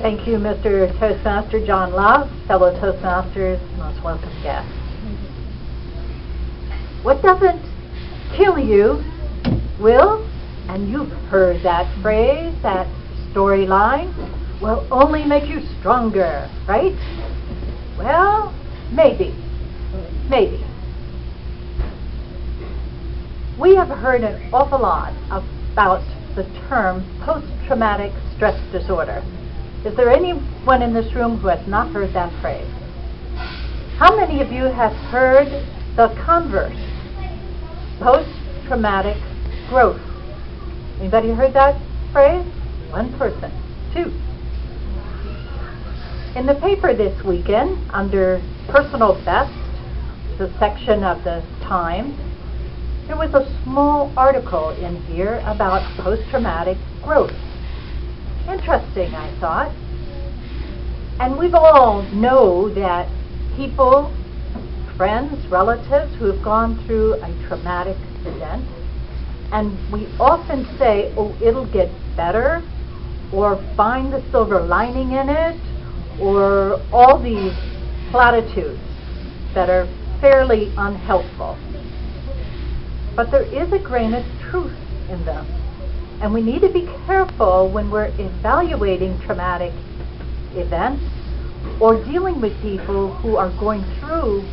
Thank you, Mr. Toastmaster John Love, fellow Toastmasters, most welcome guests. What doesn't kill you will, and you've heard that phrase, that storyline, will only make you stronger, right? Well, maybe. We have heard an awful lot about the term post-traumatic stress disorder. Is there anyone in this room who has not heard that phrase? How many of you have heard the converse, post-traumatic growth? Anybody heard that phrase? One person. Two. In the paper this weekend, under personal best, the section of the Times, there was a small article in here about post-traumatic growth. Interesting, I thought. And we've all know that people, friends, relatives who have gone through a traumatic event, and we often say, oh, it'll get better, or find the silver lining in it, or all these platitudes that are fairly unhelpful. But there is a grain of truth in them. And we need to be careful when we're evaluating traumatic events or dealing with people who are going through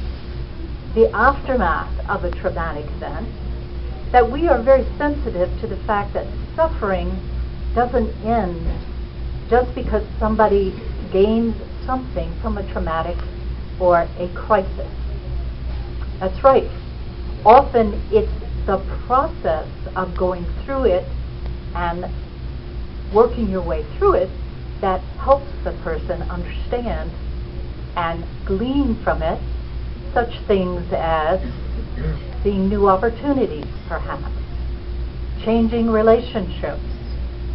the aftermath of a traumatic event, that we are very sensitive to the fact that suffering doesn't end just because somebody gains something from a traumatic or a crisis. That's right. Often it's the process of going through it and working your way through it that helps the person understand and glean from it such things as seeing new opportunities, perhaps, changing relationships,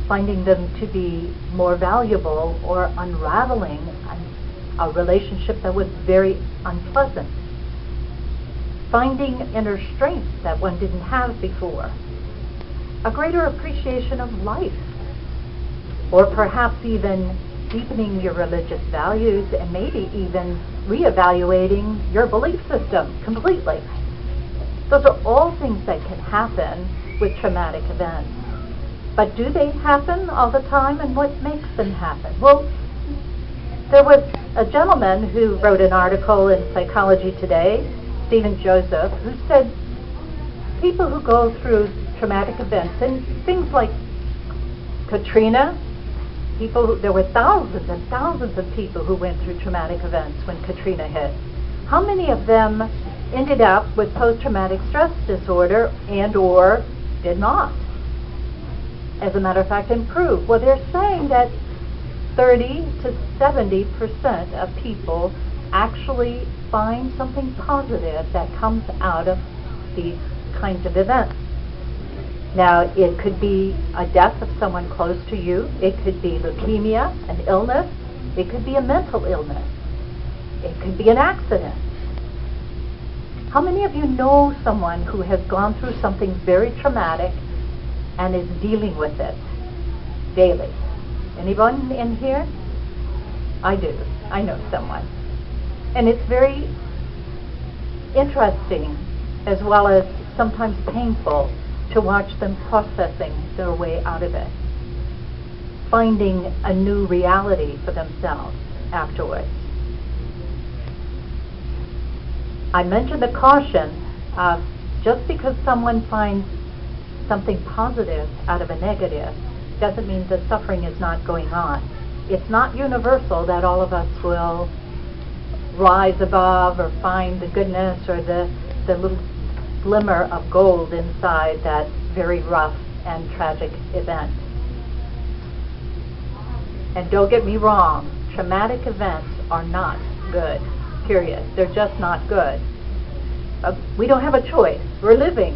finding them to be more valuable, or unraveling a relationship that was very unpleasant, finding inner strength that one didn't have before, a greater appreciation of life, or perhaps even deepening your religious values and maybe even reevaluating your belief system completely. Those are all things that can happen with traumatic events. But do they happen all the time, and what makes them happen? Well, there was a gentleman who wrote an article in Psychology Today, Stephen Joseph, who said people who go through traumatic events, and things like Katrina, there were thousands and thousands of people who went through traumatic events when Katrina hit. How many of them ended up with post-traumatic stress disorder and or did not? As a matter of fact, improved. Well, they're saying that 30 to 70% of people actually find something positive that comes out of these kinds of events. Now, it could be a death of someone close to you. It could be leukemia, an illness. It could be a mental illness. It could be an accident. How many of you know someone who has gone through something very traumatic and is dealing with it daily? Anyone in here? I do. I know someone. And it's very interesting, as well as sometimes painful, to watch them processing their way out of it, finding a new reality for themselves afterwards. I mentioned the caution of just because someone finds something positive out of a negative doesn't mean the suffering is not going on. It's not universal that all of us will rise above or find the goodness or the little glimmer of gold inside that very rough and tragic event. And don't get me wrong, traumatic events are not good, period. They're just not good. We don't have a choice. We're living.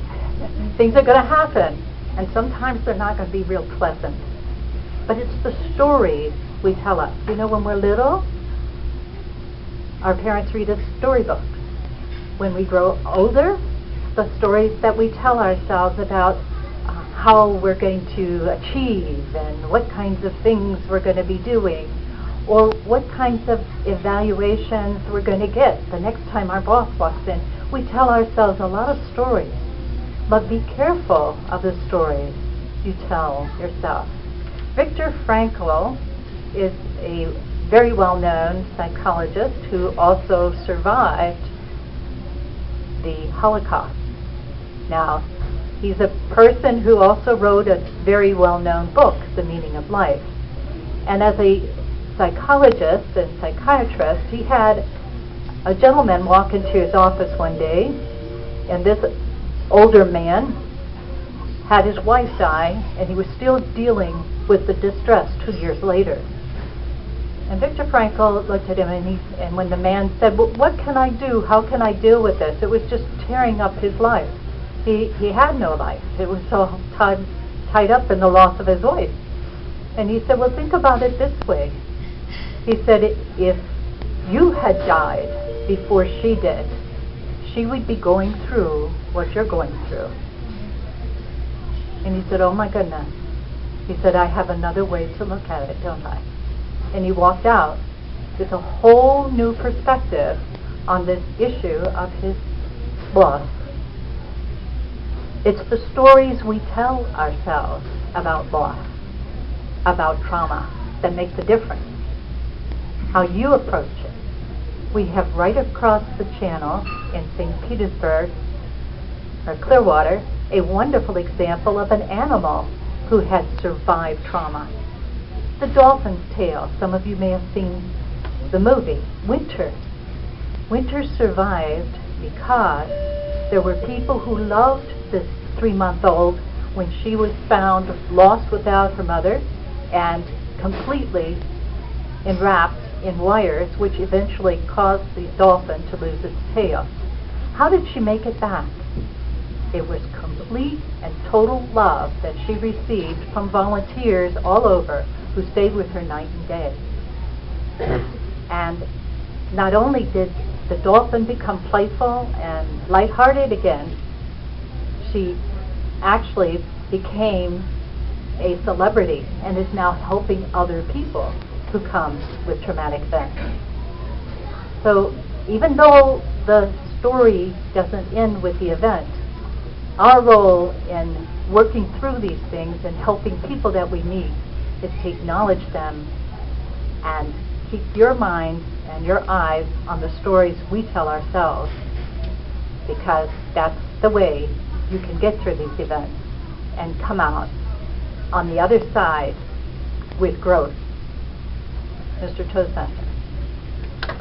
Things are going to happen, and sometimes they're not going to be real pleasant. But it's the stories we tell us. You know, when we're little, our parents read us storybooks. When we grow older, the stories that we tell ourselves about how we're going to achieve and what kinds of things we're going to be doing, or what kinds of evaluations we're going to get the next time our boss walks in. We tell ourselves a lot of stories, but be careful of the stories you tell yourself. Viktor Frankl is a very well-known psychologist who also survived the Holocaust. Now, he's a person who also wrote a very well-known book, The Meaning of Life. And as a psychologist and psychiatrist, he had a gentleman walk into his office one day, and this older man had his wife die, and he was still dealing with the distress 2 years later. And Viktor Frankl looked at him, and when the man said, well, what can I do? How can I deal with this? It was just tearing up his life. He had no life. It was all tied up in the loss of his wife. And he said, well, think about it this way. He said, if you had died before she did, she would be going through what you're going through. And he said, oh my goodness. He said, I have another way to look at it, don't I? And he walked out with a whole new perspective on this issue of his loss. It's the stories we tell ourselves about loss, about trauma, that make the difference. How you approach it. We have right across the channel in St. Petersburg, or Clearwater, a wonderful example of an animal who has survived trauma. The dolphin's tail. Some of you may have seen the movie, Winter. Winter survived because there were people who loved this 3-month-old when she was found lost without her mother and completely enwrapped in wires, which eventually caused the dolphin to lose its tail. How did she make it back? It was complete and total love that she received from volunteers all over who stayed with her night and day. And not only did the dolphin become playful and lighthearted again, she actually became a celebrity and is now helping other people who come with traumatic events. So even though the story doesn't end with the event, our role in working through these things and helping people that we meet is to acknowledge them and keep your mind and your eyes on the stories we tell ourselves, because that's the way you can get through these events and come out on the other side with growth. Mr. Toastmaster.